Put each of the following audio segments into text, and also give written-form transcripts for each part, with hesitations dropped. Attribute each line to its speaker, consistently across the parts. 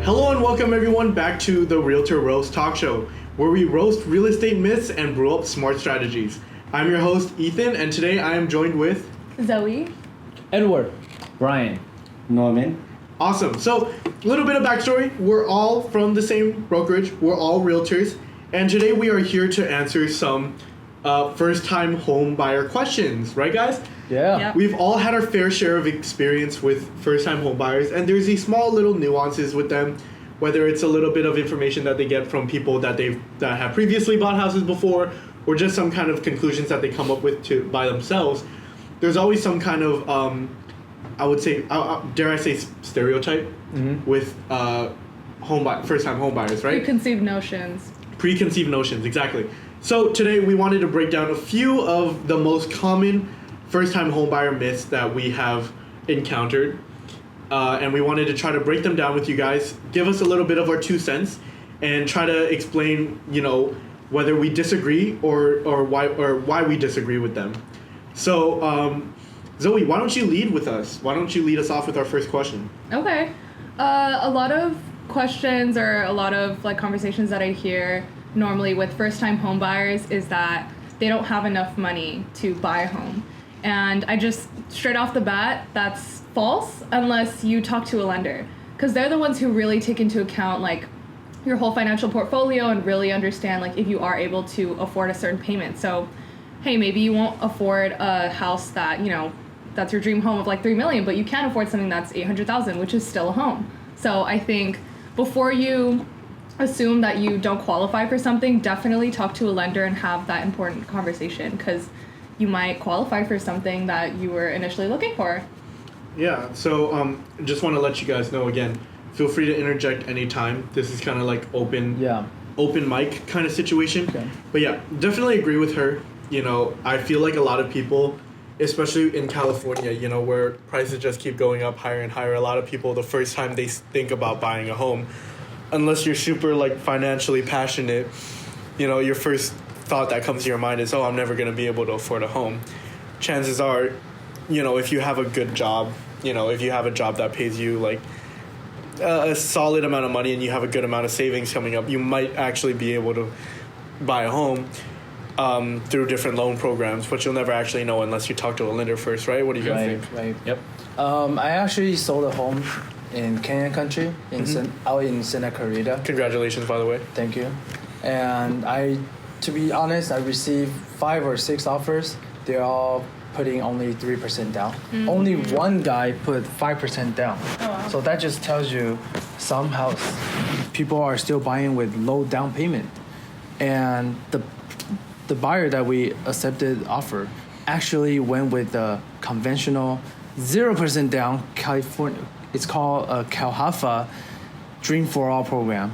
Speaker 1: Hello and welcome everyone back to the Realtor Roast Talk Show, where we roast real estate myths and brew up smart strategies. I'm your host, Ethan, and today I am joined with...
Speaker 2: Zoe.
Speaker 3: Edward.
Speaker 4: Brian.
Speaker 3: Norman.
Speaker 1: Awesome. So, a little bit of backstory. We're all from the same brokerage. We're all realtors. And today we are here to answer some first-time home buyer questions. Right, guys?
Speaker 3: Yeah.
Speaker 2: Yep.
Speaker 1: We've all had our fair share of experience with first-time home buyers, and there's these small little nuances with them, whether it's a little bit of information that they get from people that have previously bought houses before, or just some kind of conclusions that they come up with by themselves. There's always some kind of, I would say, dare I say, stereotype with first-time home buyers, right?
Speaker 2: Preconceived notions.
Speaker 1: Preconceived notions, exactly. So today we wanted to break down a few of the most common first-time homebuyer myths that we have encountered, and we wanted to try to break them down with you guys, give us a little bit of our 2 cents, and try to explain, whether we disagree or why we disagree with them. So, Zoe, why don't you lead with us? Why don't you lead us off with our first question?
Speaker 2: Okay. A lot of questions or a lot of conversations that I hear normally with first-time home buyers is that they don't have enough money to buy a home. And I just, straight off the bat, that's false unless you talk to a lender. Because they're the ones who really take into account, your whole financial portfolio and really understand, if you are able to afford a certain payment. So, hey, maybe you won't afford a house that, that's your dream home of $3 million, but you can afford something that's $800,000, which is still a home. So I think before you assume that you don't qualify for something, definitely talk to a lender and have that important conversation, because you might qualify for something that you were initially looking for.
Speaker 1: Yeah, so just want to let you guys know again, feel free to interject anytime. This is kind of open mic kind of situation.
Speaker 3: Okay.
Speaker 1: But yeah, definitely agree with her. I feel like a lot of people, especially in California, where prices just keep going up higher and higher, a lot of people, the first time they think about buying a home, unless you're super financially passionate, your first thought that comes to your mind is, I'm never going to be able to afford a home. Chances are, if you have a good job, if you have a job that pays you a solid amount of money and you have a good amount of savings coming up, you might actually be able to buy a home through different loan programs, but you'll never actually know unless you talk to a lender first, right? What do you guys think?
Speaker 3: Right.
Speaker 4: Yep.
Speaker 3: I actually sold a home in Kenyan country, out in Santa Clarita.
Speaker 1: Congratulations, by the way.
Speaker 3: Thank you. And to be honest, I received 5 or 6 offers. They're all putting only 3% down. Mm-hmm. Only one guy put 5% down. Oh, wow. So that just tells you some house people are still buying with low down payment. And the buyer that we accepted offer actually went with the conventional 0% down California. It's called a CalHafa Dream for All program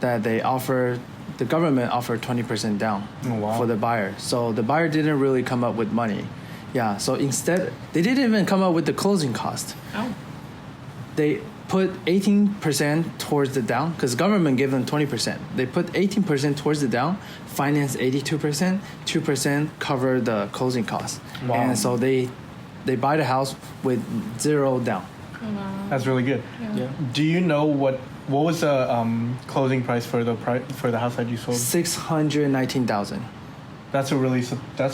Speaker 3: that they offer. The government offered 20% down for the buyer. So the buyer didn't really come up with money. Yeah, so instead, they didn't even come up with the closing cost. Oh. They put 18% towards the down, because government gave them 20%. They put 18% towards the down, finance 82%, 2% cover the closing costs. Wow. And so they buy the house with 0 down.
Speaker 2: Wow.
Speaker 1: That's really good.
Speaker 2: Yeah.
Speaker 1: Do you know what was the closing price for the house that you sold?
Speaker 3: $619,000.
Speaker 1: That's a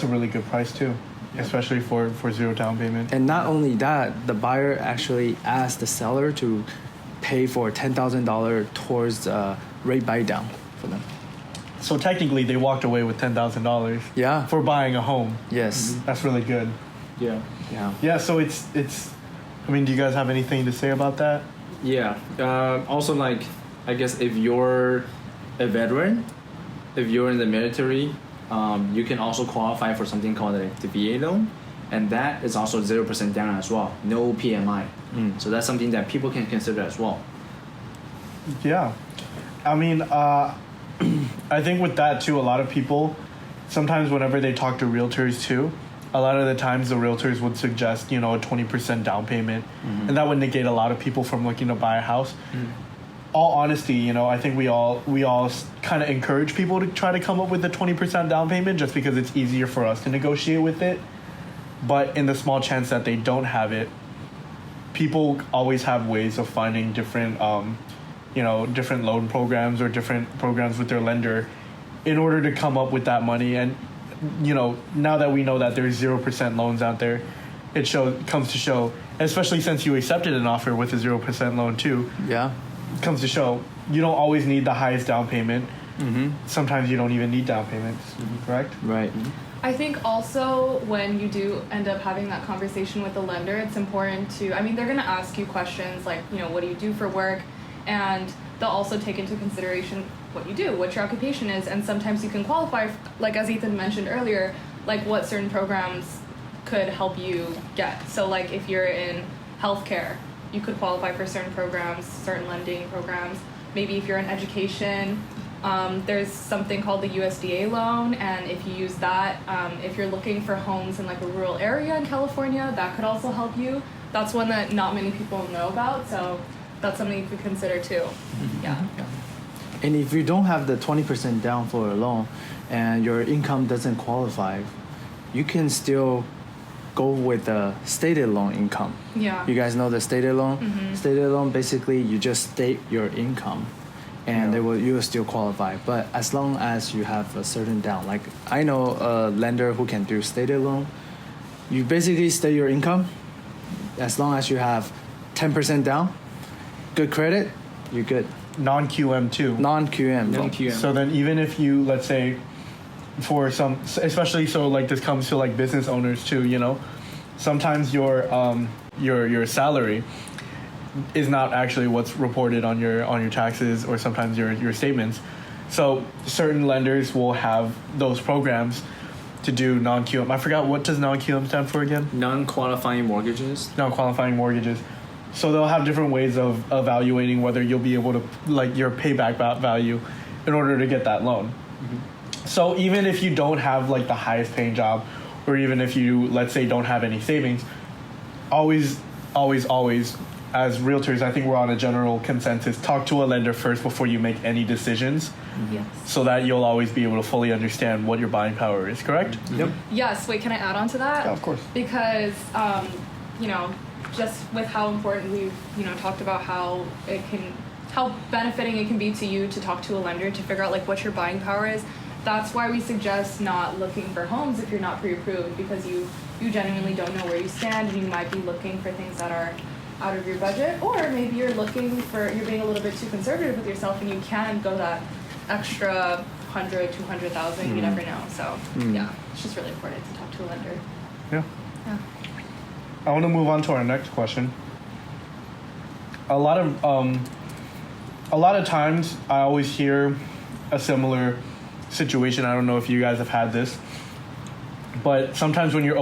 Speaker 1: really good price too, especially for 0 down payment.
Speaker 3: And not only that, the buyer actually asked the seller to pay for $10,000 towards rate buy down for them.
Speaker 1: So technically, they walked away with $10,000.
Speaker 3: Yeah.
Speaker 1: For buying a home.
Speaker 3: Yes.
Speaker 1: That's really good.
Speaker 4: Yeah.
Speaker 1: Yeah. So it's. I mean, do you guys have anything to say about that?
Speaker 4: Yeah. Also, I guess if you're a veteran, if you're in the military, you can also qualify for something called the VA loan, and that is also 0% down as well. No PMI. So that's something that people can consider as well.
Speaker 1: Yeah. I mean, I think with that too, a lot of people, sometimes whenever they talk to realtors too, a lot of the times the realtors would suggest, a 20% down payment, and that would negate a lot of people from looking to buy a house. All honesty, I think we all kind of encourage people to try to come up with a 20% down payment just because it's easier for us to negotiate with it. But in the small chance that they don't have it, people always have ways of finding different different loan programs or different programs with their lender in order to come up with that money. And now that we know that there's 0% loans out there, it comes to show, especially since you accepted an offer with a 0% loan too.
Speaker 3: Yeah.
Speaker 1: It comes to show you don't always need the highest down payment. Sometimes you don't even need down payments. Correct?
Speaker 3: Right.
Speaker 2: I think also when you do end up having that conversation with the lender, it's important to, they're going to ask you questions like, what do you do for work? And they'll also take into consideration what you do, what your occupation is. And sometimes you can qualify, like as Ethan mentioned earlier, like what certain programs could help you get. So like if you're in healthcare, you could qualify for certain programs, certain lending programs. Maybe if you're in education, there's something called the USDA loan, and if you use that, if you're looking for homes in like a rural area in California, that could also help you. That's one that not many people know about, so that's something you could consider too. Yeah.
Speaker 3: And if you don't have the 20% down for a loan and your income doesn't qualify, you can still go with the stated loan income.
Speaker 2: Yeah.
Speaker 3: You guys know the stated loan? Stated loan, basically you just state your income and you will still qualify. But as long as you have a certain down, like I know a lender who can do stated loan. You basically state your income. As long as you have 10% down, good credit, you're good.
Speaker 1: Non-QM too.
Speaker 3: Non-QM.
Speaker 1: So then even if you, let's say, for some, especially so like this comes to like business owners too, sometimes your salary is not actually what's reported on your taxes or sometimes your statements. So certain lenders will have those programs to do non-QM. I forgot, what does non-QM stand for again?
Speaker 4: Non-qualifying mortgages.
Speaker 1: Non-qualifying mortgages. So they'll have different ways of evaluating whether you'll be able to, like your payback value in order to get that loan. So even if you don't have like the highest paying job, or even if you, let's say, don't have any savings, always, as realtors, I think we're on a general consensus, talk to a lender first before you make any decisions.
Speaker 2: Yes.
Speaker 1: So that you'll always be able to fully understand what your buying power is, correct?
Speaker 3: Yep.
Speaker 2: Yes, wait, can I add on to that?
Speaker 1: Yeah, of course.
Speaker 2: Because, just with how important we've, talked about how benefiting it can be to you to talk to a lender to figure out like what your buying power is. That's why we suggest not looking for homes if you're not pre-approved, because you genuinely don't know where you stand, and you might be looking for things that are out of your budget, or maybe you're being a little bit too conservative with yourself, and you can go that extra 100, 200,000. You never know. So yeah, it's just really important to talk to a lender.
Speaker 1: Yeah.
Speaker 2: Yeah.
Speaker 1: I want to move on to our next question. A lot of times I always hear a similar situation. I don't know if you guys have had this, but sometimes when you're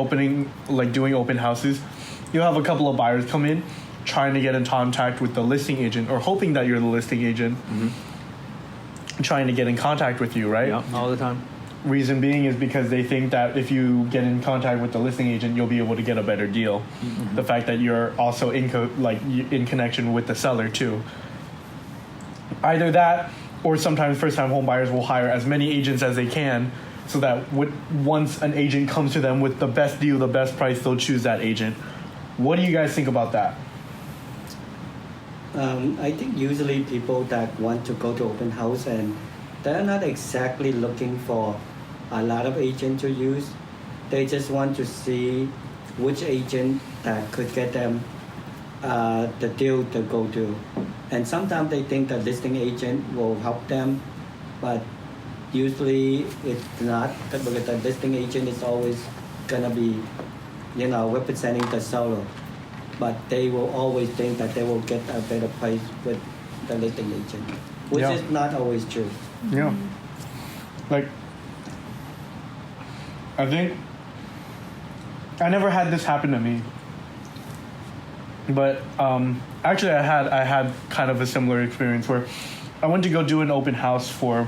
Speaker 1: doing open houses, you'll have a couple of buyers come in trying to get in contact with the listing agent, or hoping that you're the listing agent, trying to get in contact with you, right?
Speaker 3: Yeah, all the time.
Speaker 1: Reason being is because they think that if you get in contact with the listing agent, you'll be able to get a better deal. The fact that you're also in connection with the seller too. Either that, or sometimes first-time home buyers will hire as many agents as they can, so that once an agent comes to them with the best deal, the best price, they'll choose that agent. What do you guys think about that?
Speaker 5: I think usually people that want to go to open house, and they're not exactly looking for a lot of agents to use. They just want to see which agent that could get them the deal to go to. And sometimes they think the listing agent will help them, but usually it's not, because the listing agent is always gonna be, representing the seller. But they will always think that they will get a better price with the listing agent, which is not always true.
Speaker 1: Yeah. Like, I think I never had this happen to me, but actually I had kind of a similar experience where I went to go do an open house for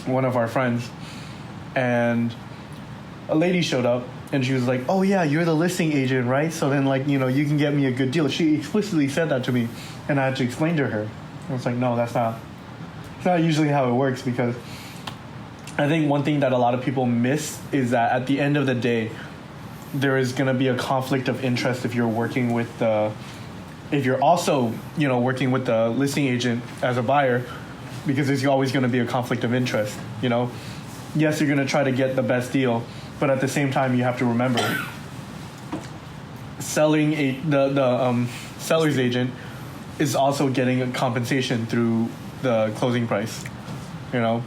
Speaker 1: one of our friends, and a lady showed up, and she was like, "Oh yeah, you're the listing agent, right? So then you can get me a good deal." She explicitly said that to me, and I had to explain to her. I was like, "No, that's not usually how it works," because I think one thing that a lot of people miss is that at the end of the day, there is going to be a conflict of interest if you're working with the if you're also, working with the listing agent as a buyer, because there's always going to be a conflict of interest, Yes, you're going to try to get the best deal, but at the same time, you have to remember the seller's agent is also getting a compensation through the closing price. I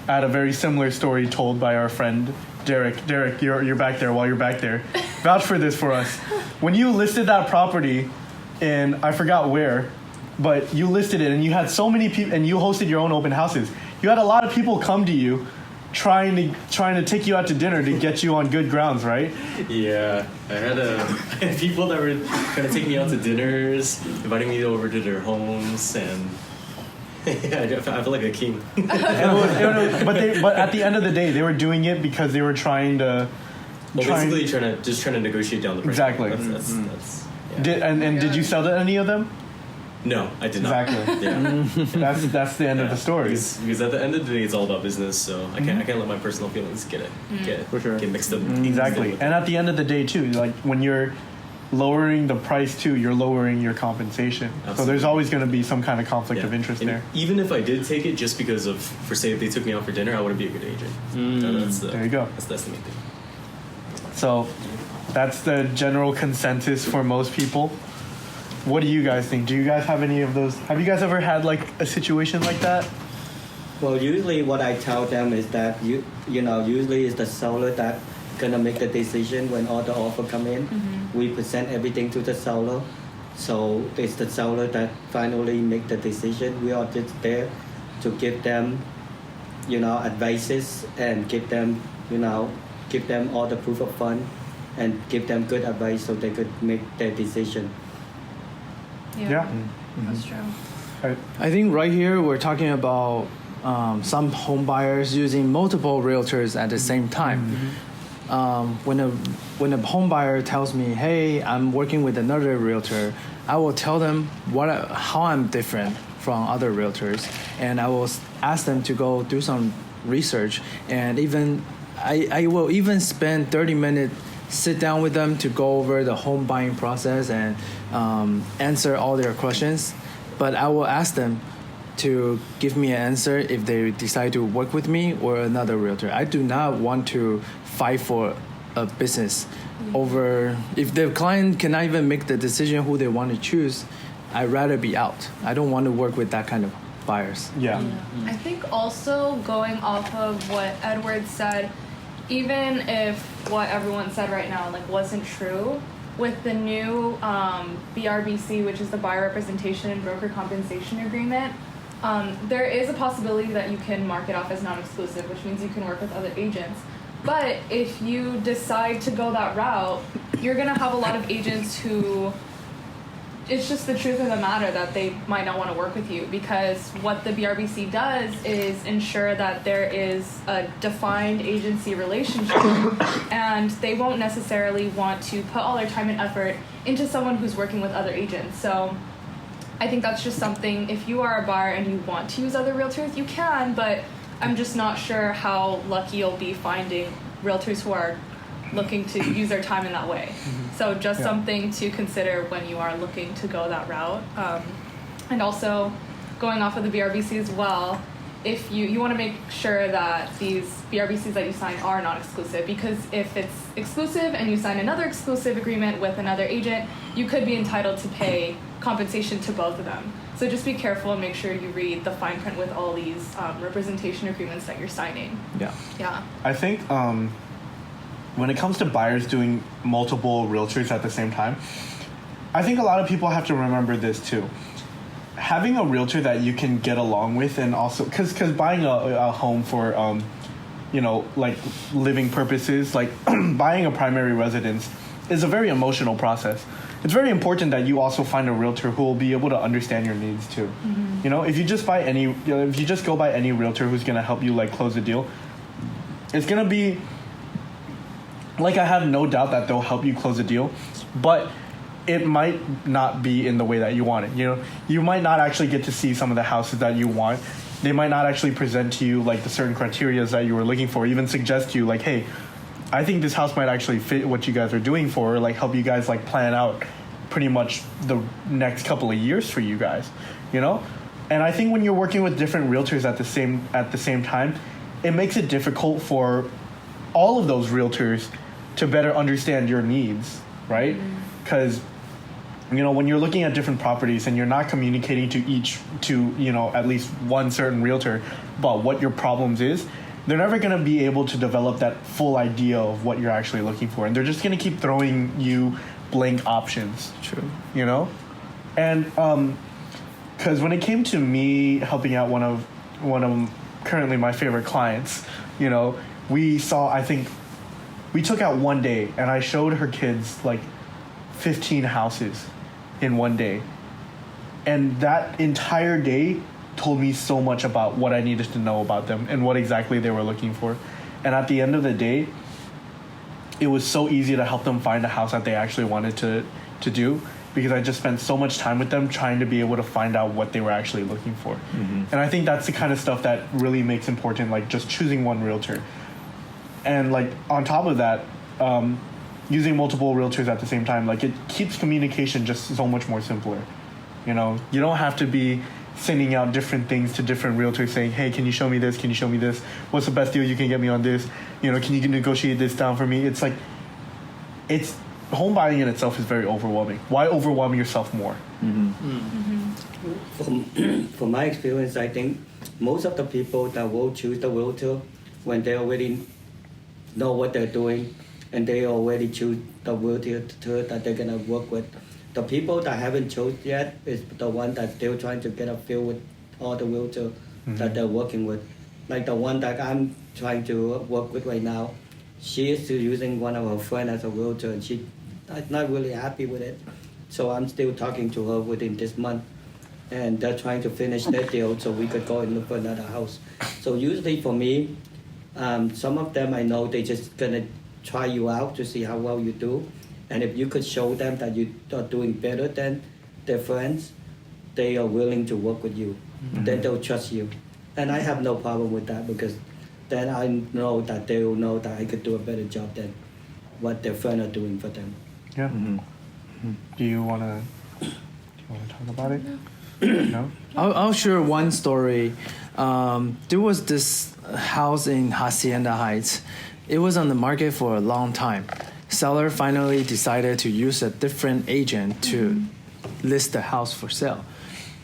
Speaker 1: had a very similar story told by our friend Derek. Derek, you're back there. While you're back there, vouch for this for us. When you listed that property in, I forgot where, but you listed it and you had so many people, and you hosted your own open houses. You had a lot of people come to you trying to take you out to dinner to get you on good grounds, right?
Speaker 6: Yeah, I had people that were trying to take me out to dinners, inviting me over to their homes, and I feel like a king.
Speaker 1: But at the end of the day, they were doing it because they were trying to.
Speaker 6: Basically trying to negotiate down the price.
Speaker 1: Exactly.
Speaker 6: That's yeah.
Speaker 1: Did you sell to any of them?
Speaker 6: No, I did not.
Speaker 1: Exactly.
Speaker 6: Yeah.
Speaker 1: That's the end of the story.
Speaker 6: Because at the end of the day, it's all about business. So I can't let my personal feelings get mixed up.
Speaker 1: Exactly. And at the end of the day, too, like when you're lowering the price too, you're lowering your compensation. Absolutely. So there's always going to be some kind of conflict of interest there.
Speaker 6: Even if I did take it just because of, for say, if they took me out for dinner, I wouldn't be a good agent.
Speaker 1: There you go.
Speaker 6: That's the main thing.
Speaker 1: So that's the general consensus for most people. What do you guys think? Do you guys have any of those? Have you guys ever had like a situation like that?
Speaker 5: Well, usually what I tell them is that usually it's the seller that gonna make the decision when all the offer come in. We present everything to the seller, so it's the seller that finally make the decision. We are just there to give them, advices and give them all the proof of fund and give them good advice so they could make their decision.
Speaker 2: Yeah. That's true.
Speaker 3: I think right here we're talking about some home buyers using multiple realtors at the same time. When a home buyer tells me, "Hey, I'm working with another realtor," I will tell them how I'm different from other realtors, and I will ask them to go do some research, and I will even spend 30 minutes sit down with them to go over the home buying process and answer all their questions. But I will ask them to give me an answer if they decide to work with me or another realtor. I do not want to fight for a business over, if the client cannot even make the decision who they want to choose, I'd rather be out. I don't want to work with that kind of buyers.
Speaker 1: Yeah.
Speaker 2: I think also going off of what Edward said, even if what everyone said right now wasn't true, with the new BRBC, which is the Buyer Representation and Broker Compensation Agreement, there is a possibility that you can mark it off as non-exclusive, which means you can work with other agents. But if you decide to go that route, you're going to have a lot of agents who, it's just the truth of the matter that they might not want to work with you, because what the BRBC does is ensure that there is a defined agency relationship, and they won't necessarily want to put all their time and effort into someone who's working with other agents. So I think that's just something, if you are a buyer and you want to use other realtors, you can, but I'm just not sure how lucky you'll be finding realtors who are looking to use their time in that way. So just something to consider when you are looking to go that route. And also going off of the BRBC as well, if you want to make sure that these BRBCs that you sign are not exclusive, because if it's exclusive and you sign another exclusive agreement with another agent, you could be entitled to pay compensation to both of them. So just be careful and make sure you read the fine print with all these representation agreements that you're signing. Yeah.
Speaker 1: I think when it comes to buyers doing multiple realtors at the same time, I think a lot of people have to remember this too. Having a realtor that you can get along with, and also because buying a home for living purposes, like buying a primary residence, is a very emotional process. It's very important that you also find a realtor who will be able to understand your needs too. If you just go by any realtor who's gonna help you close a deal, it's gonna be I have no doubt that they'll help you close a deal, but it might not be in the way that you want it. You might not actually get to see some of the houses that you want. They might not actually present to you the certain criteria that you were looking for, even suggest to you hey, I think this house might actually fit what you guys are doing for, or help you guys plan out pretty much the next couple of years for you guys, you know? And I think when you're working with different realtors at the same time, it makes it difficult for all of those realtors to better understand your needs, right? Because you know, when you're looking at different properties and you're not communicating to you know, at least one certain realtor about what your problems is, they're never going to be able to develop that full idea of what you're actually looking for. And they're just going to keep throwing you blank options.
Speaker 3: True.
Speaker 1: You know? And because when it came to me helping out one of currently my favorite clients, you know, we took out one day and I showed her kids like 15 houses in one day. And that entire day told me so much about what I needed to know about them and what exactly they were looking for. And at the end of the day, it was so easy to help them find a house that they actually wanted to do, because I just spent so much time with them trying to be able to find out what they were actually looking for. And I think that's the kind of stuff that really makes important, like just choosing one realtor. And like on top of that, using multiple realtors at the same time, like it keeps communication just so much more simpler. You know, you don't have to be sending out different things to different realtors saying, hey, can you show me this? Can you show me this? What's the best deal you can get me on this? You know, can you negotiate this down for me? It's like, home buying in itself is very overwhelming. Why overwhelm yourself more?
Speaker 5: From my experience, I think most of the people that will choose the realtor when they already know what they're doing and they already choose the realtor that they're gonna work with. The people that haven't chose yet is the one that's still trying to get a feel with all the realtor that they're working with. Like the one that I'm trying to work with right now, she is still using one of her friends as a realtor and she's not really happy with it. So I'm still talking to her within this month, and they're trying to finish their deal so we could go and look for another house. So usually for me, some of them I know they just gonna try you out to see how well you do, and if you could show them that you are doing better than their friends, they are willing to work with you. Then they'll trust you, and I have no problem with that, because then I know that they will know that I could do a better job than what their friends are doing for them.
Speaker 1: Yeah. Do you want to talk about it? No?
Speaker 3: I'll share one story. There was this house in Hacienda Heights. It was on the market for a long time. Seller finally decided to use a different agent to list the house for sale.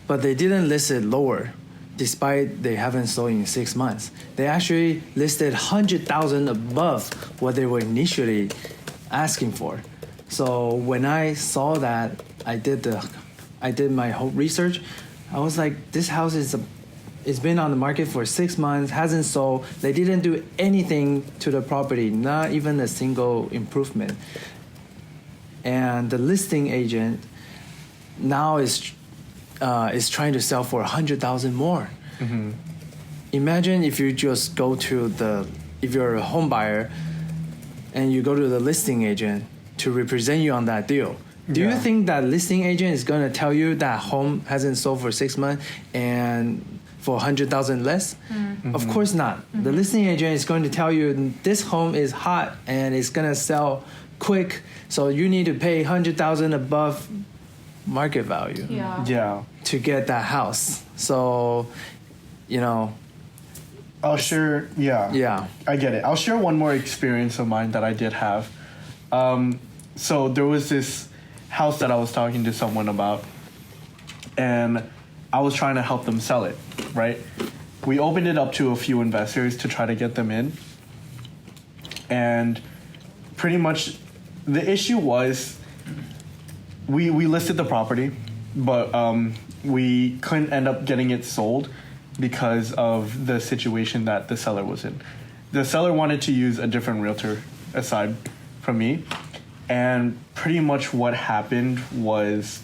Speaker 3: But they didn't list it lower, despite they haven't sold in 6 months. They actually listed 100,000 above what they were initially asking for. So when I saw that, I did my whole research. I was like, this house it's been on the market for 6 months, hasn't sold. They didn't do anything to the property, not even a single improvement. And the listing agent now is trying to sell for 100,000 more. Imagine if you just if you're a home buyer and you go to the listing agent to represent you on that deal. Do you think that listing agent is going to tell you that home hasn't sold for 6 months and for 100,000 less? Of course not. The listing agent is going to tell you this home is hot and it's going to sell quick, so you need to pay 100,000 above market value to get that house. So, you know,
Speaker 1: I'll share. I get it. I'll share one more experience of mine that I did have. So there was this house that I was talking to someone about, and I was trying to help them sell it, right? We opened it up to a few investors to try to get them in, and pretty much the issue was we listed the property, but we couldn't end up getting it sold because of the situation that the seller was in. The seller wanted to use a different realtor aside from me. And pretty much what happened was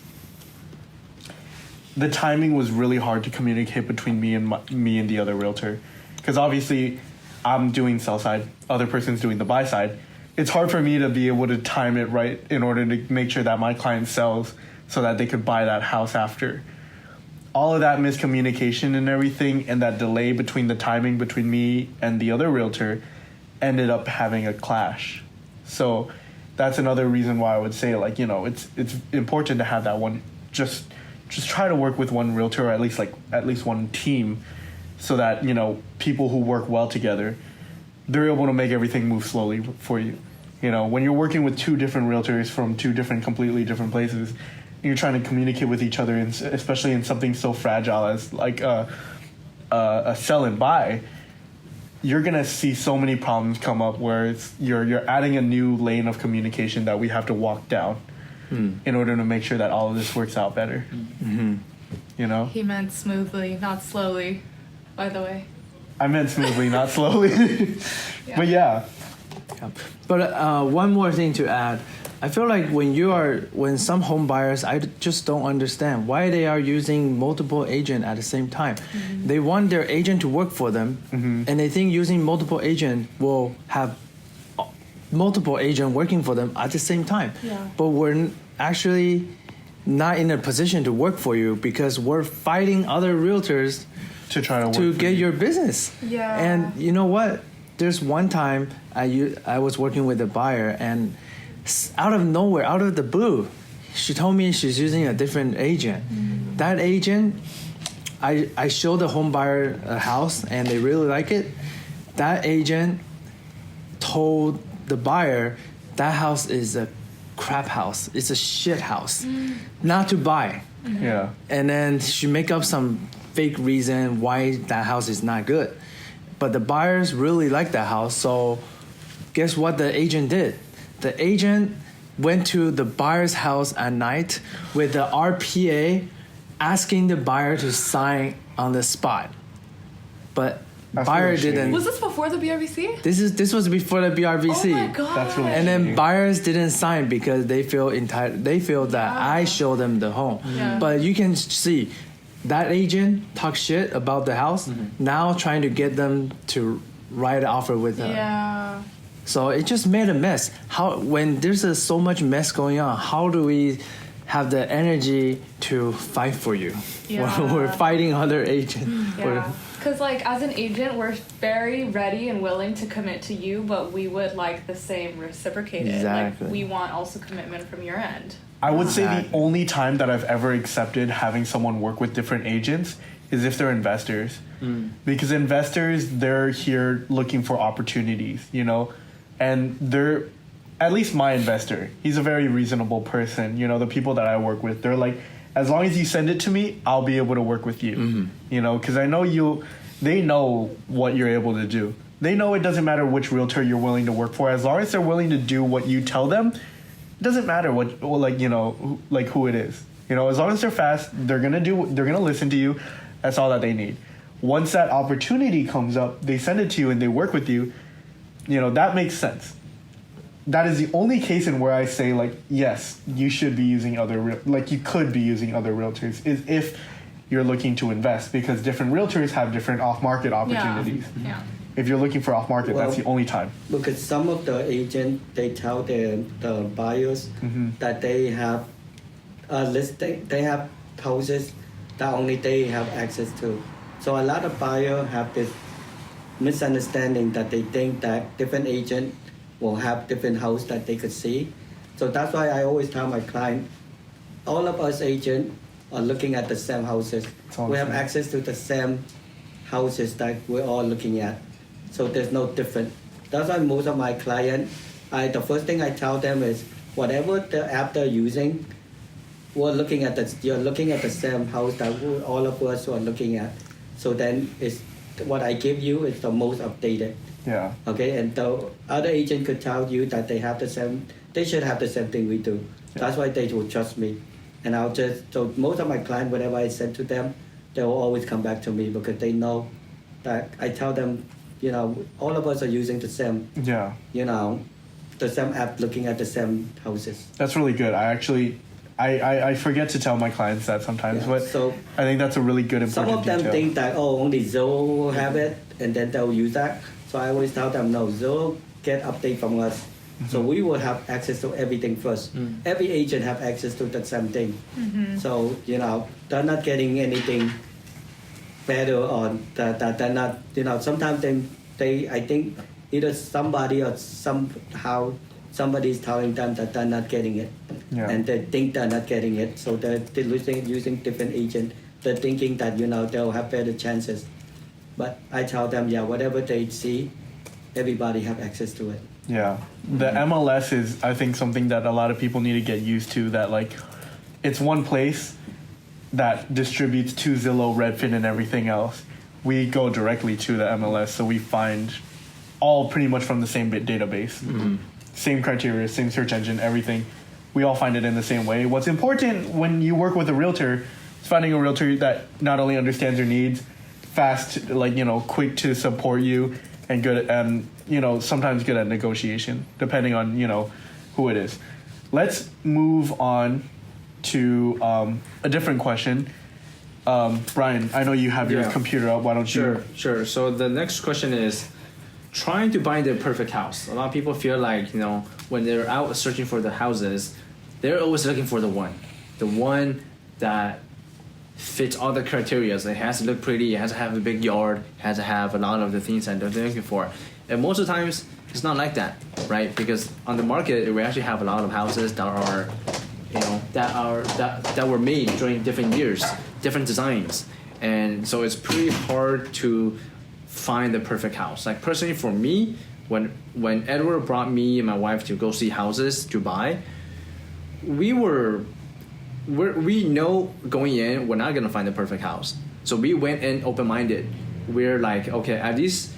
Speaker 1: the timing was really hard to communicate between me and the other realtor, because obviously I'm doing sell side, other person's doing the buy side. It's hard for me to be able to time it right in order to make sure that my client sells so that they could buy that house after. All of that miscommunication and everything, and that delay between the timing between me and the other realtor ended up having a clash. So that's another reason why I would say, like, you know, it's important to have that one. Just try to work with one realtor, or at least one team, so that, you know, people who work well together, they're able to make everything move slowly for you. You know, when you're working with two different realtors from two completely different places, and you're trying to communicate with each other, and especially in something so fragile as like a sell and buy, you're gonna see so many problems come up where you're adding a new lane of communication that we have to walk down in order to make sure that all of this works out better.
Speaker 4: Mm-hmm.
Speaker 1: You know?
Speaker 2: He meant smoothly, not slowly, by the way.
Speaker 1: I meant smoothly, not slowly. But yeah.
Speaker 3: But one more thing to add. I feel like when some home buyers, I just don't understand why they are using multiple agents at the same time. Mm-hmm. They want their agent to work for them, and they think using multiple agent will have multiple agent working for them at the same time. Yeah. But we're actually not in a position to work for you because we're fighting other realtors
Speaker 1: to try
Speaker 3: to get your business.
Speaker 2: Yeah.
Speaker 3: And you know what? There's one time I was working with a buyer, and out of nowhere, out of the blue, she told me she's using a different agent. Mm. That agent, I showed the home buyer a house and they really like it. That agent told the buyer that house is a crap house. It's a shit house, not to buy.
Speaker 1: Mm-hmm. Yeah.
Speaker 3: And then she make up some fake reason why that house is not good. But the buyers really like that house, so guess what the agent did? The agent went to the buyer's house at night with the RPA asking the buyer to sign on the spot. But
Speaker 1: That's
Speaker 3: buyer
Speaker 1: really shady.
Speaker 3: didn't.
Speaker 2: Was this before the BRVC?
Speaker 3: This was before the BRVC.
Speaker 2: Oh my god!
Speaker 1: That's really
Speaker 3: And then
Speaker 1: shady.
Speaker 3: buyers didn't sign because they feel entitled. They feel that I showed them the home.
Speaker 2: Yeah.
Speaker 3: But you can see that agent talk shit about the house. Now trying to get them to write an offer with her.
Speaker 2: Yeah.
Speaker 3: So it just made a mess. When there's so much mess going on, how do we have the energy to fight for you when we're fighting other agents?
Speaker 2: Yeah. Because, like, as an agent, we're very ready and willing to commit to you, but we would like the same reciprocated.
Speaker 3: Exactly.
Speaker 2: Like, we want also commitment from your end.
Speaker 1: I would say the only time that I've ever accepted having someone work with different agents is if they're investors. Because investors, they're here looking for opportunities, you know? And they're, at least my investor, he's a very reasonable person. You know, the people that I work with, they're like, as long as you send it to me, I'll be able to work with you. You know, because I know they know what you're able to do. They know it doesn't matter which realtor you're willing to work for. As long as they're willing to do what you tell them, it doesn't matter what, like, you know, like who it is. You know, as long as they're fast, they're gonna listen to you. That's all that they need. Once that opportunity comes up, they send it to you and they work with you. You know, that makes sense. That is the only case in where I say, like, yes, you should be using you could be using other realtors, is if you're looking to invest, because different realtors have different off-market opportunities.
Speaker 2: Yeah.
Speaker 1: If you're looking for off-market, that's the only time.
Speaker 5: Because some of the agents, they tell the buyers that they have a listing, they have houses that only they have access to. So a lot of buyers have this misunderstanding that they think that different agent will have different house that they could see. So that's why I always tell my client, all of us agents are looking at the same houses. We have access to the same houses that we're all looking at. So there's no different. That's why most of my clients, the first thing I tell them is, whatever the app they're using, you're looking at the same house that all of us are looking at. So then what I give you is the most updated.
Speaker 1: Yeah.
Speaker 5: Okay, and the other agent could tell you that they should have the same thing we do. Yeah. That's why they will trust me. And so most of my clients, whatever I send to them, they will always come back to me because they know that I tell them, you know, all of us are using the same, you know, the same app, looking at the same houses.
Speaker 1: That's really good. I forget to tell my clients that sometimes, but so I think that's a really good important
Speaker 5: Some of them
Speaker 1: detail.
Speaker 5: think that, only Zoe will have it, and then they'll use that. So I always tell them, no, Zoe get update from us. So we will have access to everything first. Every agent have access to the same thing. So, you know, they're not getting anything better or that they're not, you know, sometimes they I think either somebody or somehow somebody's telling them that they're not getting it, and they think they're not getting it, so they're using different agent. They're thinking that they'll have better chances, but I tell them, whatever they see, everybody have access to it.
Speaker 1: Yeah, the MLS is, I think, something that a lot of people need to get used to. That like, it's one place that distributes to Zillow, Redfin, and everything else. We go directly to the MLS, so we find all pretty much from the same database, same criteria, same search engine, everything. We all find it in the same way. What's important when you work with a realtor is finding a realtor that not only understands your needs, fast, like quick to support you, and good, and sometimes good at negotiation, depending on who it is. Let's move on to a different question. Brian, I know you have your computer up. Why don't you?
Speaker 4: Sure. So the next question is trying to buy the perfect house. A lot of people feel like, when they're out searching for the houses, they're always looking for the one that fits all the criteria. It has to look pretty, it has to have a big yard, it has to have a lot of the things that they're looking for. And most of the times, it's not like that, right? Because on the market, we actually have a lot of houses that are that were made during different years, different designs, and so it's pretty hard to find the perfect house. Like personally, for me, when Edward brought me and my wife to go see houses to buy, we know going in we're not gonna find the perfect house. So we went in open-minded. We're like, okay, at least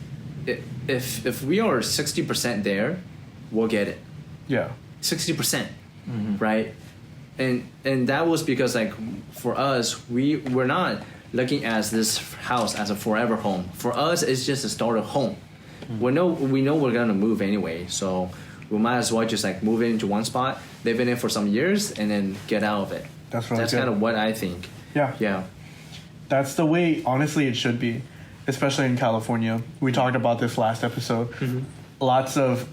Speaker 4: if we are 60% there, we'll get it.
Speaker 1: Yeah.
Speaker 4: 60%, right? And that was because like for us, we're not looking at this house as a forever home. For us, it's just a starter home. We know we're gonna move anyway, so we might as well just like move into one spot, live in it for some years, and then get out of it.
Speaker 1: That's
Speaker 4: kind of what I think. Yeah. That's
Speaker 1: the way, honestly, it should be, especially in California. We talked about this last episode. Lots of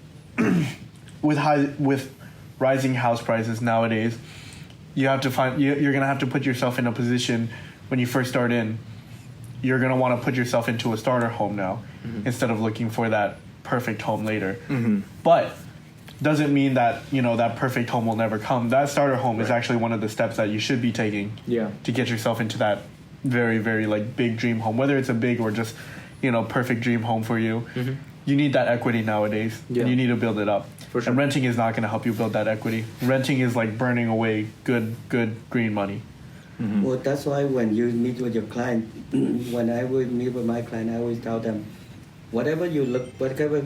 Speaker 1: with rising house prices nowadays. You have to you're gonna have to put yourself in a position when you first start in. You're gonna want to put yourself into a starter home now instead of looking for that perfect home later. But doesn't mean that that perfect home will never come. That starter home is actually one of the steps that you should be taking to get yourself into that very, very like big dream home, whether it's a big or just perfect dream home for you. You need that equity nowadays, and you need to build it up. For sure. And renting is not going to help you build that equity. Renting is like burning away good green money.
Speaker 5: Well, that's why when you meet with your client, when I would meet with my client, I always tell them, whatever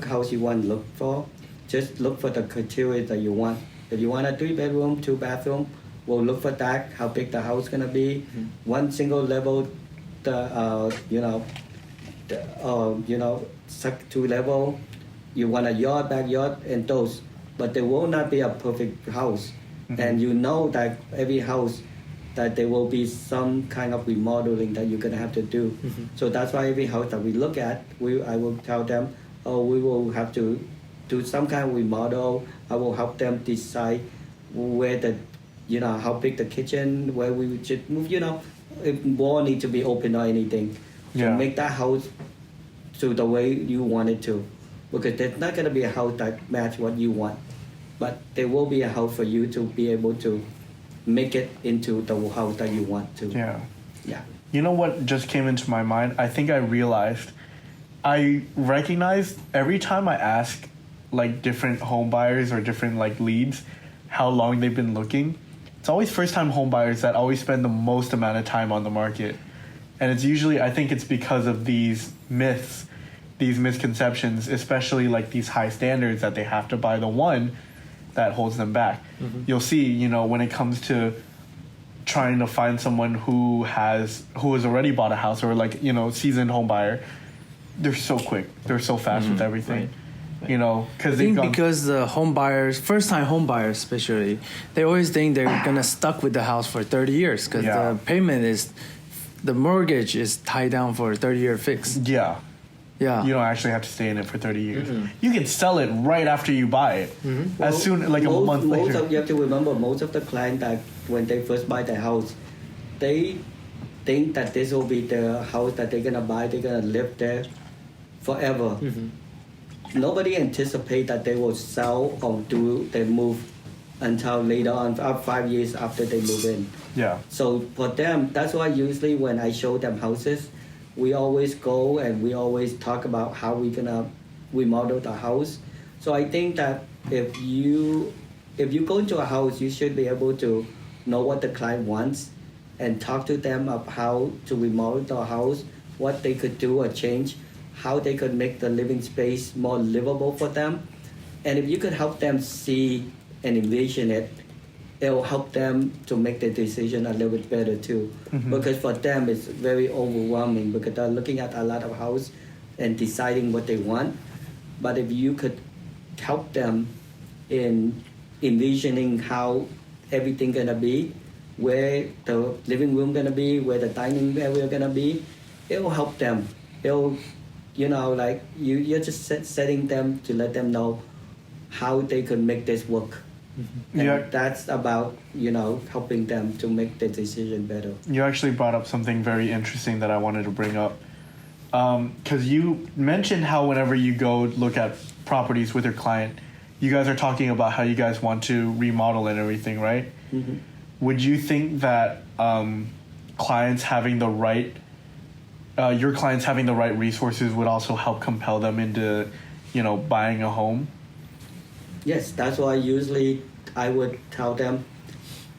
Speaker 5: house you want to look for, just look for the criteria that you want. If you want a 3-bedroom, 2-bathroom, we'll look for that, how big the house gonna be, one single level, 2 level. You want a yard, backyard, and those, but there will not be a perfect house. And that every house that there will be some kind of remodeling that you're gonna have to do. So that's why every house that we look at, I will tell them, we will have to do some kind of remodel. I will help them decide where how big the kitchen, where we should move. It won't need to be open or anything. So make that house to the way you want it to. Because there's not going to be a house that match what you want, but there will be a house for you to be able to make it into the house that you want to.
Speaker 1: Yeah. You know what just came into my mind? I think I realized, I recognized every time I ask like different home buyers or different like leads how long they've been looking, it's always first-time home buyers that always spend the most amount of time on the market. And it's usually, I think it's because of these myths, these misconceptions, especially like these high standards that they have to buy the one that holds them back. You'll see, when it comes to trying to find someone who has already bought a house or like, seasoned home buyer, they're so quick. They're so fast with everything.
Speaker 3: Because the home buyers, first-time home buyers especially, they always think they're gonna stuck with the house for 30 years because the mortgage is tied down for a 30-year fix.
Speaker 1: Yeah. You don't actually have to stay in it for 30 years. You can sell it right after you buy it. As soon, like a month later.
Speaker 5: You have to remember, most of the clients that when they first buy the house, they think that this will be the house that they're gonna buy. They're gonna live there forever. nobody anticipate that they will sell or do they move until later on, 5 years after they move in.
Speaker 1: Yeah.
Speaker 5: So for them, that's why usually when I show them houses, we always go and we always talk about how we're gonna remodel the house. So I think that if you go into a house, you should be able to know what the client wants and talk to them of how to remodel the house, what they could do or change, how they could make the living space more livable for them. And if you could help them see and envision it, it will help them to make the decision a little bit better too. Because for them it's very overwhelming because they're looking at a lot of house and deciding what they want. But if you could help them in envisioning how everything gonna be, where the living room gonna be, where the dining area gonna be, it will help them. It'll, like you're just setting them to let them know how they could make this work. And that's about, helping them to make the decision better.
Speaker 1: You actually brought up something very interesting that I wanted to bring up. Because you mentioned how whenever you go look at properties with your client, you guys are talking about how you guys want to remodel and everything, right? Would you think that clients having the right, your clients having the right resources would also help compel them into, buying a home?
Speaker 5: Yes, that's why usually I would tell them,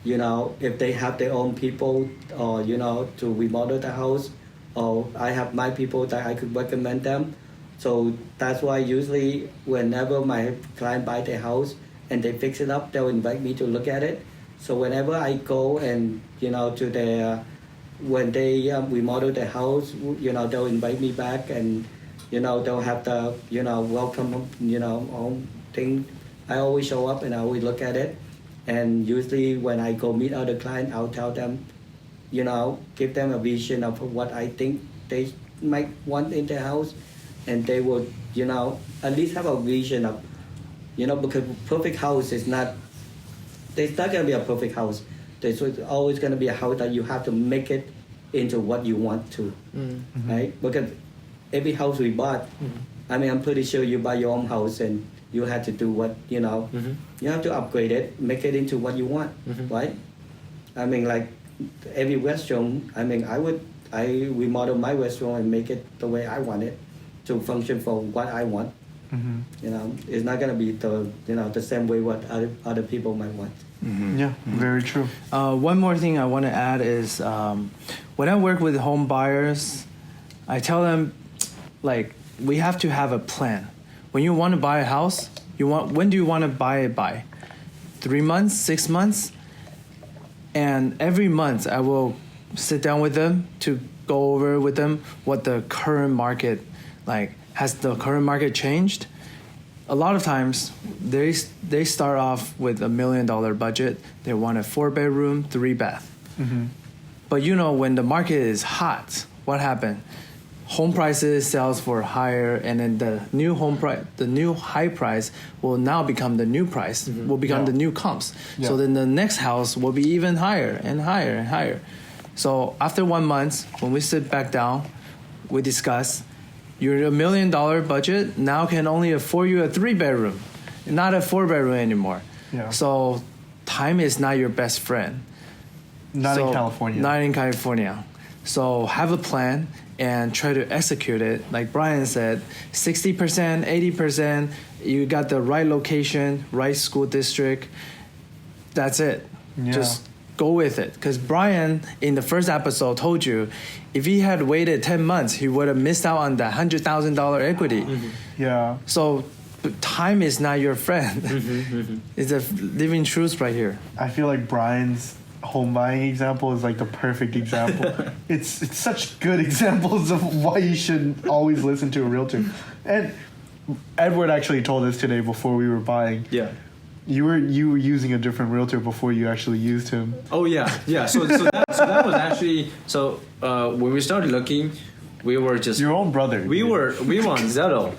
Speaker 5: if they have their own people or, to remodel the house, or I have my people that I could recommend them. So that's why usually whenever my client buy their house and they fix it up, they'll invite me to look at it. So whenever I go and, to their, when they remodel the house, they'll invite me back and, they'll have the, welcome, home thing. I always show up and I always look at it. And usually when I go meet other clients, I'll tell them, give them a vision of what I think they might want in their house. And they will, at least have a vision of, because perfect house is not, there's not going to be a perfect house. There's always going to be a house that you have to make it into what you want to, right? Because every house we bought, I'm pretty sure you buy your own house and you have to do what, you have to upgrade it, make it into what you want, right? Like every restaurant, I remodel my restaurant and make it the way I want it to function for what I want. It's not going to be the same way what other people might want.
Speaker 1: Yeah, very true.
Speaker 3: One more thing I want to add is when I work with home buyers, I tell them, we have to have a plan. When you want to buy a house, when do you want to buy it by? 3 months, 6 months? And every month I will sit down with them to go over with them what the current market, has the current market changed? A lot of times they start off with $1 million budget. They want a 4-bedroom, 3-bath. But when the market is hot, what happened? Home prices sells for higher, and then the new high price will now become the new price, will become the new comps. So then the next house will be even higher and higher and higher. So after 1 month, when we sit back down, we discuss, your $1 million budget now can only afford you a 3-bedroom, not a 4-bedroom anymore. So time is not your best friend.
Speaker 1: Not in California.
Speaker 3: Not in California. So have a plan and try to execute it. Like Brian said, 60%, 80%, you got the right location, right school district. That's it. Just go with it. Because Brian, in the first episode, told you, if he had waited 10 months, he would have missed out on the $100,000 equity. So time is not your friend. It's a living truth right here.
Speaker 1: I feel like Brian's home buying example is the perfect example. It's such good examples of why you should always listen to a realtor. And Edward actually told us today before we were buying. You were using a different realtor before you actually used him.
Speaker 4: Oh yeah. So that was actually when we started looking, we were just
Speaker 1: your own brother.
Speaker 4: We were on Zillow.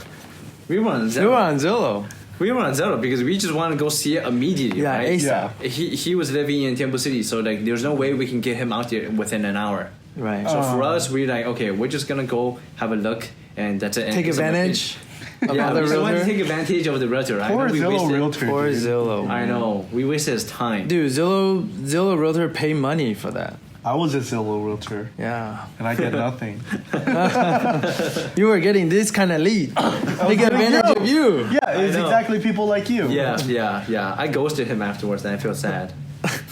Speaker 4: We were on Zillow because we just want to go see it immediately. Right?
Speaker 3: ASAP.
Speaker 4: He was living in Temple City, so there's no way we can get him out there within an hour.
Speaker 3: Right.
Speaker 4: So for us, we're okay, we're just gonna go have a look, and that's it.
Speaker 3: Take advantage.
Speaker 4: Yeah,
Speaker 3: the
Speaker 4: we just want to
Speaker 3: realtor?
Speaker 4: take advantage of the realtor. I
Speaker 1: Poor
Speaker 4: know we
Speaker 1: Zillow
Speaker 4: wasted-
Speaker 1: realtor.
Speaker 3: Poor
Speaker 1: dude.
Speaker 3: Zillow.
Speaker 4: I know. We wasted his time.
Speaker 3: Dude, Zillow realtor pay money for that.
Speaker 1: I was a Zillow realtor,
Speaker 3: Yeah.
Speaker 1: and I get nothing.
Speaker 3: You were getting this kind of lead. Take advantage of you.
Speaker 1: Yeah, it's
Speaker 4: know.
Speaker 1: exactly people like you.
Speaker 4: Yeah. I ghosted him afterwards and I feel sad.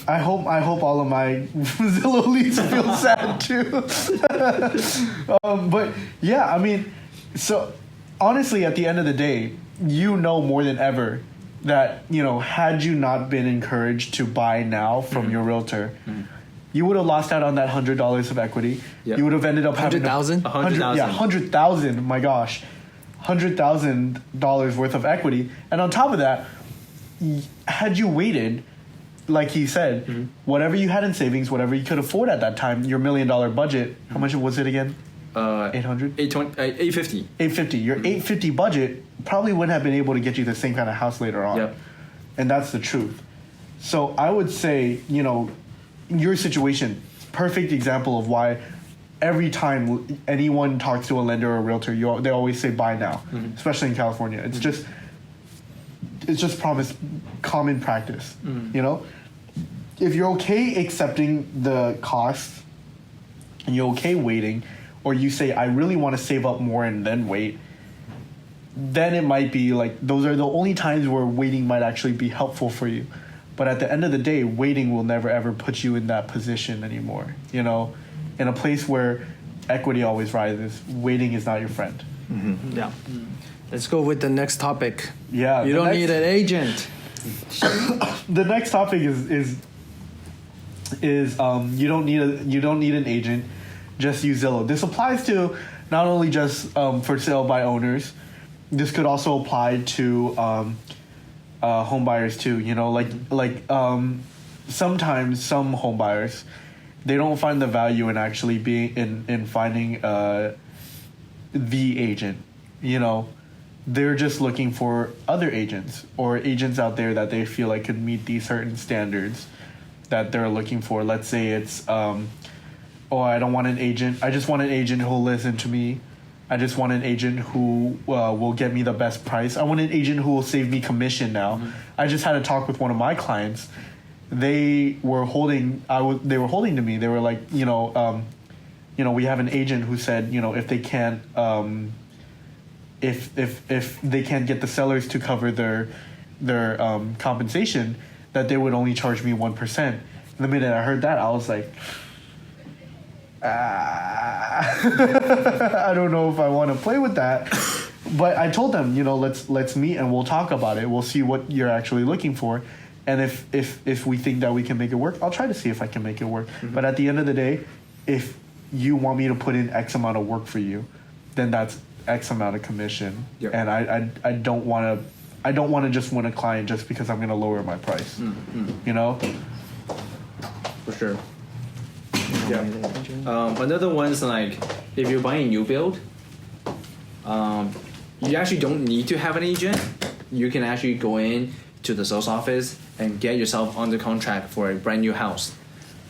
Speaker 1: I hope all of my Zillow leads feel sad too. But yeah, I mean, so honestly, at the end of the day, you know more than ever that, you know, had you not been encouraged to buy now from your realtor, you would have lost out on that $100 of equity.
Speaker 4: Yep.
Speaker 1: You would have ended up having to-
Speaker 3: 100,000?
Speaker 4: 100,000.
Speaker 1: Yeah, 100,000. My gosh, $100,000 worth of equity, and on top of that, had you waited, like he said, whatever you had in savings, whatever you could afford at that time, your $1 million budget. How much was it again? 800?
Speaker 4: 850.
Speaker 1: 850. Your 850 budget probably wouldn't have been able to get you the same kind of house later on.
Speaker 4: Yep.
Speaker 1: And that's the truth. So I would say, you know, your situation, perfect example of why every time anyone talks to a lender or a realtor, they always say buy now, especially in California. It's just common practice, you know? If you're okay accepting the cost and you're okay waiting, or you say, I really want to save up more and then wait, then it might be like, those are the only times where waiting might actually be helpful for you. But at the end of the day, waiting will never ever put you in that position anymore. You know, in a place where equity always rises, waiting is not your friend.
Speaker 3: Yeah. Let's go with the next topic.
Speaker 1: Yeah.
Speaker 3: You don't need an agent.
Speaker 1: The next topic is you don't need an agent. Just use Zillow. This applies to not only just for sale by owners. This could also apply to home buyers too. You know, like sometimes some home buyers, they don't find the value in actually being in finding the agent. You know, they're just looking for other agents or agents out there that they feel like could meet these certain standards that they're looking for. Let's say it's I don't want an agent. I just want an agent who will listen to me. I just want an agent who will get me the best price. I want an agent who will save me commission now. I just had a talk with one of my clients. They were holding to me. They were like, we have an agent who said, if they can't, if they can't get the sellers to cover their compensation, that they would only charge me 1%. The minute I heard that, I was like, I don't know if I want to play with that. But I told them, let's meet and we'll talk about it. We'll see what you're actually looking for. And if we think that we can make it work, I'll try to see if I can make it work. But at the end of the day, if you want me to put in X amount of work for you, then that's X amount of commission.
Speaker 4: Yep.
Speaker 1: And I don't want to just win a client just because I'm going to lower my price.
Speaker 4: For sure. Yeah. Another one is like, if you're buying a new build, you actually don't need to have an agent. You can actually go in to the sales office and get yourself under contract for a brand new house.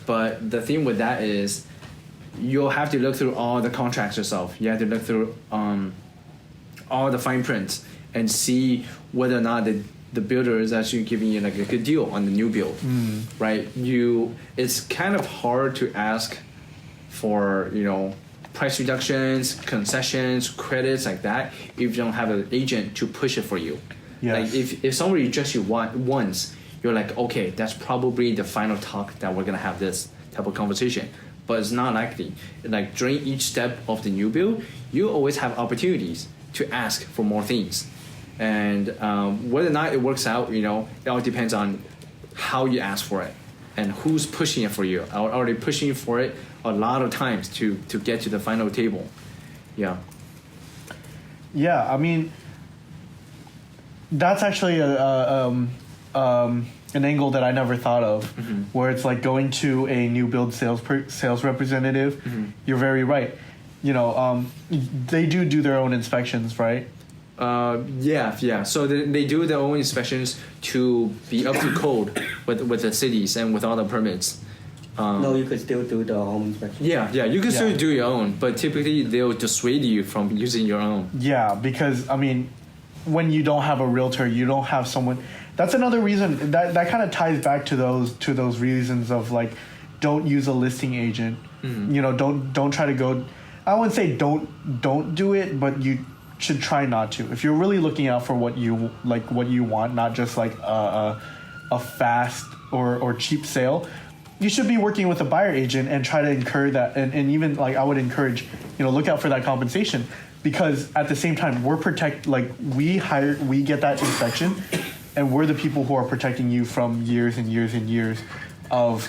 Speaker 4: But the thing with that is, you'll have to look through all the contracts yourself. You have to look through all the fine prints and see whether or not the builder is actually giving you like a good deal on the new build, right? It's kind of hard to ask for price reductions, concessions, credits like that if you don't have an agent to push it for you.
Speaker 1: Yes.
Speaker 4: Like if somebody rejects you once, you're like, okay, that's probably the final talk that we're gonna have this type of conversation. But it's not likely. Like during each step of the new build, you always have opportunities to ask for more things. And whether or not it works out, it all depends on how you ask for it and who's pushing it for you. Are they pushing for it a lot of times to get to the final table? Yeah.
Speaker 1: Yeah, I mean, that's actually an angle that I never thought of, where it's like going to a new build sales representative. You're very right. They do their own inspections, right?
Speaker 4: Yeah. So they do their own inspections to be up to code with the cities and with all the permits.
Speaker 5: No, you could still do the home inspection.
Speaker 4: Yeah. You can still do your own, but typically they'll dissuade you from using your own.
Speaker 1: Yeah, because I mean, when you don't have a realtor, you don't have someone. That's another reason that kind of ties back to those reasons of like, don't use a listing agent. You know, don't try to go. I wouldn't say don't do it, but you should try not to. If you're really looking out for what you want, not just like a fast or cheap sale, you should be working with a buyer agent and try to incur that. And even like I would encourage, look out for that compensation, because at the same time we get that inspection, and we're the people who are protecting you from years and years and years of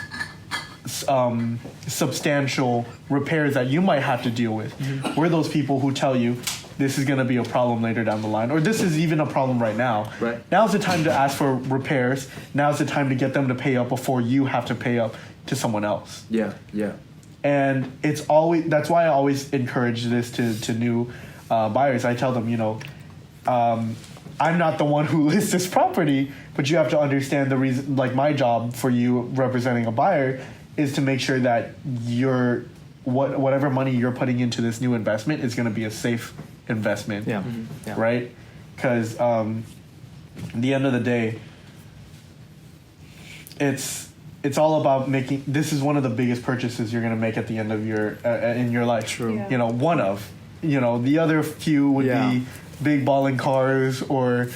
Speaker 1: substantial repairs that you might have to deal with. We're those people who tell you this is going to be a problem later down the line, or this is even a problem right now.
Speaker 4: Right.
Speaker 1: Now's the time to ask for repairs. Now's the time to get them to pay up before you have to pay up to someone else.
Speaker 4: Yeah.
Speaker 1: And that's why I always encourage this to new buyers. I tell them, I'm not the one who lists this property, but you have to understand the reason. Like, my job for you representing a buyer is to make sure that whatever money you're putting into this new investment is going to be a safe investment.
Speaker 3: Yeah.
Speaker 1: Right? Because at the end of the day, it's all about making. This is one of the biggest purchases you're going to make at the end of your in your life.
Speaker 3: True.
Speaker 2: Yeah.
Speaker 1: One of. The other few would be big balling cars, or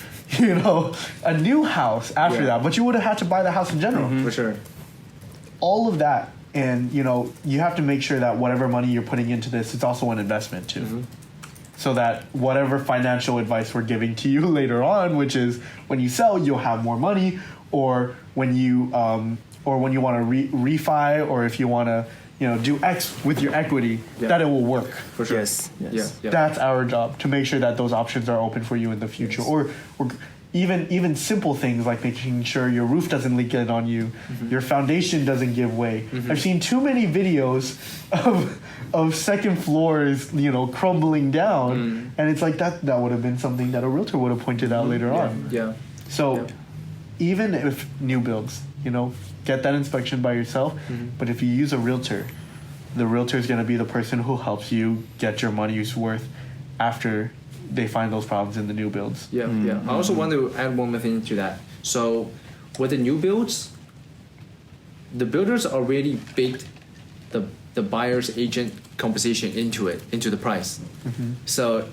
Speaker 1: a new house after that. But you would have had to buy the house in general.
Speaker 4: For sure.
Speaker 1: All of that, and you have to make sure that whatever money you're putting into this, it's also an investment too. So that whatever financial advice we're giving to you later on, which is when you sell, you'll have more money, or when you want to refi, or if you want to do X with your equity, that it will work.
Speaker 4: For sure.
Speaker 3: Yes.
Speaker 4: Yeah.
Speaker 1: That's our job, to make sure that those options are open for you in the future. Or even simple things like making sure your roof doesn't leak in on you, your foundation doesn't give way. I've seen too many videos of second floors, crumbling down, and it's like that would have been something that a realtor would have pointed out later on.
Speaker 4: Yeah.
Speaker 1: So even if new builds, get that inspection by yourself, but if you use a realtor, the realtor is going to be the person who helps you get your money's worth after they find those problems in the new builds.
Speaker 4: Yeah. I also want to add one more thing to that. So with the new builds, the builders already baked the buyer's agent compensation into the price. So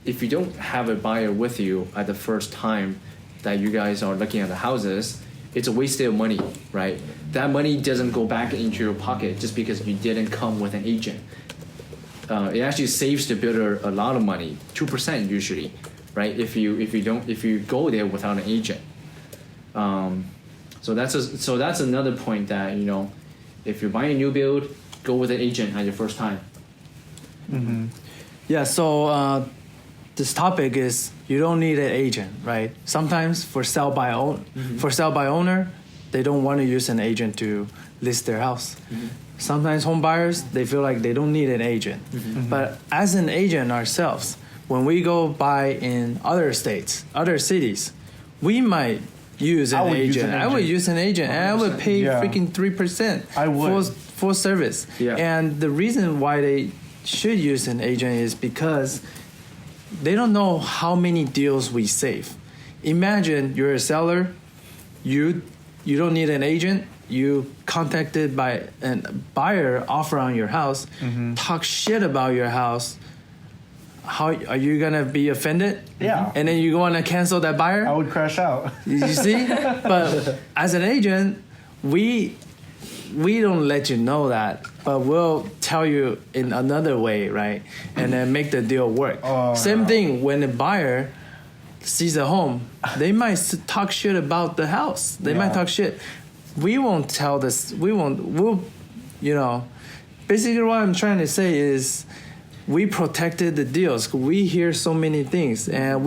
Speaker 4: if you don't have a buyer with you at the first time that you guys are looking at the houses, it's a waste of money, right? That money doesn't go back into your pocket just because you didn't come with an agent. It actually saves the builder a lot of money, 2% usually, right? If you go there without an agent. So that's another point that if you're buying a new build, go with an agent at your first time.
Speaker 3: Yeah. So this topic is you don't need an agent, right? Sometimes for sell by owner, they don't want to use an agent to list their house. Sometimes home buyers, they feel like they don't need an agent. But as an agent ourselves, when we go buy in other states, other cities, we might use an agent. I would use an agent, and I would pay freaking 3%.
Speaker 1: I would.
Speaker 3: For service.
Speaker 4: Yeah.
Speaker 3: And the reason why they should use an agent is because they don't know how many deals we save. Imagine you're a seller, you don't need an agent, you contacted by a buyer offer on your house, talk shit about your house. How are you gonna be offended?
Speaker 1: Yeah.
Speaker 3: And then you want to cancel that buyer?
Speaker 1: I would crash out.
Speaker 3: You see? But as an agent, we don't let you know that, but we'll tell you in another way, right? And then make the deal work. Same thing when a buyer sees a home, they might talk shit about the house. They might talk shit. We won't tell this. We'll, basically what I'm trying to say is we protected the deals. We hear so many things, and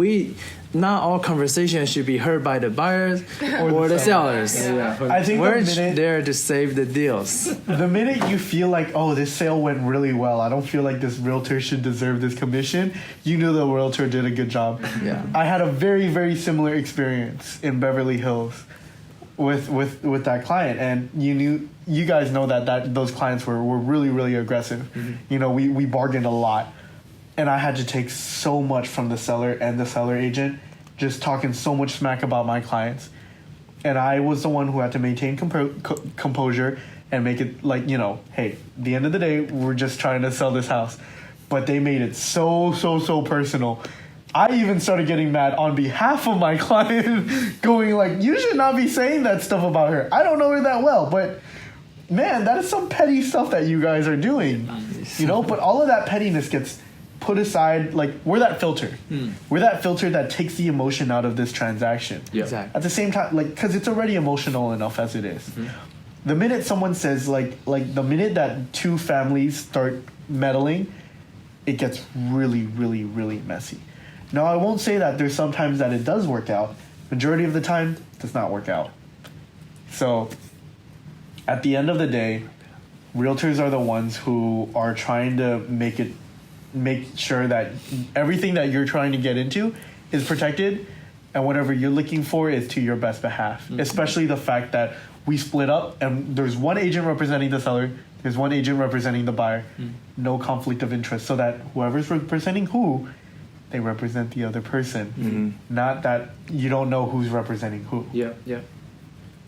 Speaker 3: not all conversations should be heard by the buyers or the sellers.
Speaker 1: I think
Speaker 3: we're there to save the deals.
Speaker 1: The minute you feel like, this sale went really well, I don't feel like this realtor should deserve this commission, you knew the realtor did a good job.
Speaker 3: Yeah.
Speaker 1: I had a very, very similar experience in Beverly Hills with that client, and you guys know that those clients were really, really aggressive. We bargained a lot. and I had to take so much from the seller and the seller agent, just talking so much smack about my clients. And I was the one who had to maintain composure and make it like, you know, hey, at the end of the day, we're just trying to sell this house. But they made it so personal. I even started getting mad on behalf of my client, going like, you should not be saying that stuff about her. I don't know her that well, but man, that is some petty stuff that you guys are doing. You know, but all of that pettiness gets put aside. Like, we're that filter. We're that filter that takes the emotion out of this transaction.
Speaker 4: Yeah.
Speaker 3: Exactly.
Speaker 1: At the same time, like, because it's already emotional enough as it is. The minute someone says, like the minute that two families start meddling, it gets really messy. Now, I won't say that there's sometimes that it does work out. Majority of the time, it does not work out. So, at the end of the day, realtors are the ones who are trying to make sure that everything that you're trying to get into is protected, and whatever you're looking for is to your best behalf. Especially the fact that we split up and there's one agent representing the seller, there's one agent representing the buyer. No conflict of interest, so that whoever's representing who, they represent the other person. Not that you don't know who's representing who.
Speaker 4: Yeah.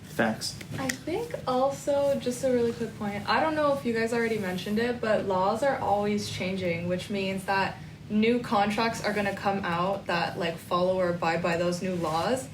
Speaker 4: Facts.
Speaker 2: I think also, just a really quick point, I don't know if you guys already mentioned it, but laws are always changing, which means that new contracts are going to come out that like follow or abide by those new laws.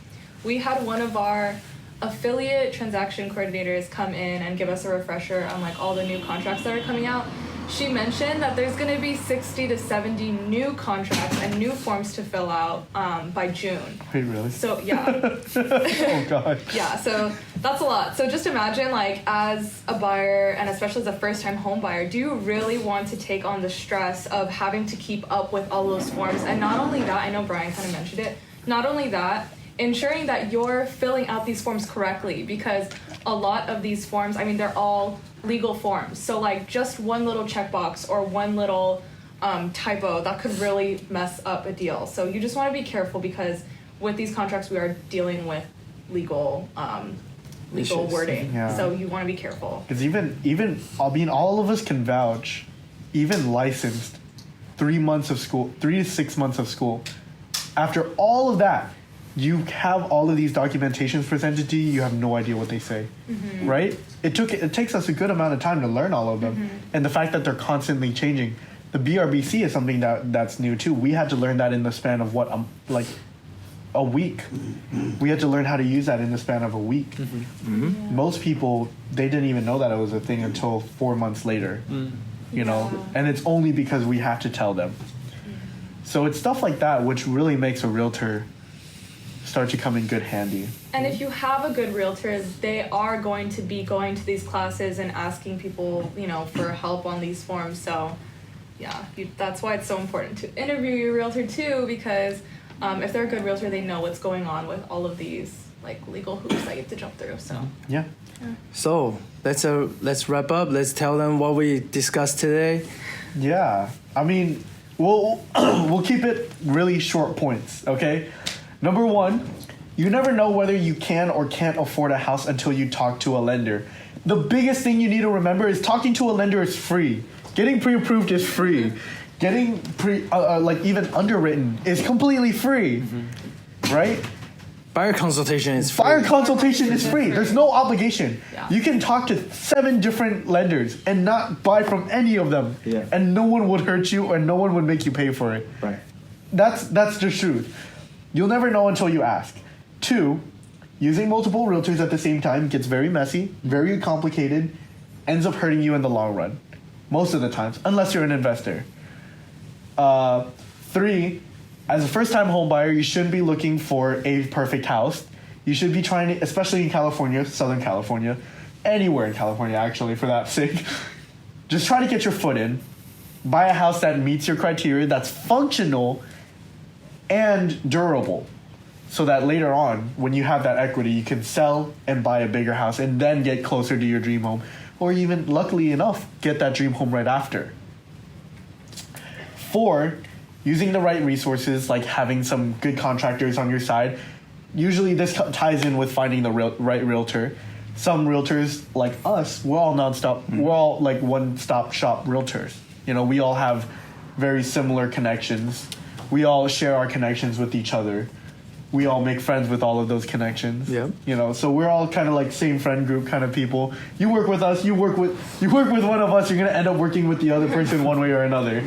Speaker 2: We had one of our affiliate transaction coordinators come in and give us a refresher on like all the new contracts that are coming out. She mentioned that there's going to be 60 to 70 new contracts and new forms to fill out by June.
Speaker 1: Wait, really?
Speaker 2: So, yeah.
Speaker 1: Oh, God.
Speaker 2: Yeah, so that's a lot. So just imagine, like, as a buyer, and especially as a first-time home buyer, do you really want to take on the stress of having to keep up with all those forms? And not only that, I know Brian kind of mentioned it, not only that, ensuring that you're filling out these forms correctly, because a lot of these forms, I mean, they're all legal forms. So, like, just one little checkbox or one little typo, that could really mess up a deal. So you just want to be careful, because with these contracts, we are dealing with legal
Speaker 3: Issues.
Speaker 2: wording.
Speaker 1: Yeah.
Speaker 2: So you want to be careful.
Speaker 1: Because even I mean, all of us can vouch, even licensed, 3 months of school, 3 to 6 months of school. After all of that, you have all of these documentations presented to you. You have no idea what they say, right? It takes us a good amount of time to learn all of them, and the fact that they're constantly changing. The BRBC is something that's new too. We had to learn that in the span of like a week. We had to learn how to use that in the span of a week. Most people, they didn't even know that it was a thing until 4 months later. You know, and it's only because we have to tell them. So it's stuff like that which really makes a realtor start to come in good handy.
Speaker 2: And if you have a good realtor, they are going to be going to these classes and asking people, you know, for help on these forms. So, yeah, that's why it's so important to interview your realtor too, because if they're a good realtor, they know what's going on with all of these like legal hoops that you have to jump through. So
Speaker 1: Yeah.
Speaker 3: So let's wrap up. Let's tell them what we discussed today.
Speaker 1: Yeah. I mean, we'll keep it really short points, okay? Number one, you never know whether you can or can't afford a house until you talk to a lender. The biggest thing you need to remember is talking to a lender is free. Getting pre-approved is free. Getting even underwritten is completely free, right?
Speaker 3: Buyer consultation is free.
Speaker 1: Buyer consultation is free. There's no obligation.
Speaker 2: Yeah.
Speaker 1: You can talk to 7 different lenders and not buy from any of them.
Speaker 4: Yeah.
Speaker 1: And no one would hurt you and no one would make you pay for it.
Speaker 4: Right.
Speaker 1: That's the truth. You'll never know until you ask. 2, using multiple realtors at the same time gets very messy, very complicated, ends up hurting you in the long run. Most of the times, unless you're an investor. 3, as a first-time home buyer, you shouldn't be looking for a perfect house. You should be trying to, especially in California, Southern California, anywhere in California, actually, for that sake. Just try to get your foot in. Buy a house that meets your criteria, that's functional and durable. So that later on, when you have that equity, you can sell and buy a bigger house and then get closer to your dream home. Or even, luckily enough, get that dream home right after. 4, using the right resources, like having some good contractors on your side. Usually this ties in with finding the right realtor. Some realtors, like us, we're all nonstop, we're all like one-stop shop realtors. You know, we all have very similar connections. We all share our connections with each other. We all make friends with all of those connections.
Speaker 3: Yep.
Speaker 1: You know, so we're all kind of like same friend group kind of people. You work with us, you work with one of us, you're gonna end up working with the other person one way or another.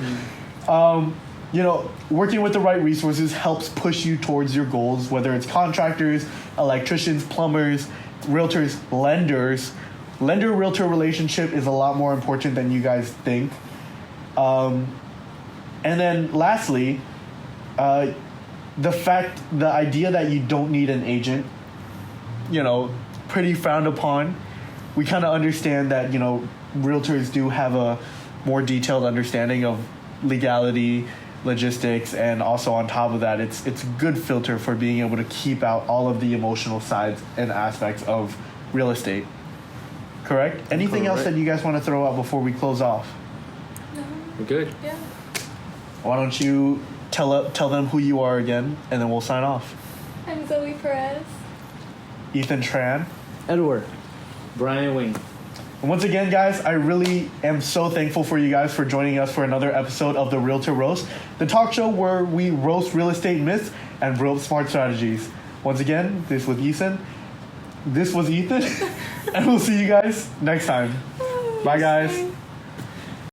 Speaker 1: You know, working with the right resources helps push you towards your goals, whether it's contractors, electricians, plumbers, realtors, lenders. Lender-realtor relationship is a lot more important than you guys think. And then lastly, the idea that you don't need an agent, you know, pretty frowned upon. We kind of understand that, you know, realtors do have a more detailed understanding of legality, logistics, and also on top of that, it's a good filter for being able to keep out all of the emotional sides and aspects of real estate. Correct? Anything else that you guys want to throw out before we close off?
Speaker 4: We're good.
Speaker 2: Yeah.
Speaker 1: Why don't you tell them who you are again, and then we'll sign off.
Speaker 2: I'm Zoe Perez.
Speaker 1: Ethan Tran.
Speaker 3: Edward.
Speaker 4: Brian Wang.
Speaker 1: And once again, guys, I really am so thankful for you guys for joining us for another episode of the Realtor Roast, the talk show where we roast real estate myths and real smart strategies. Once again, this was Ethan, and we'll see you guys next time. Bye, guys.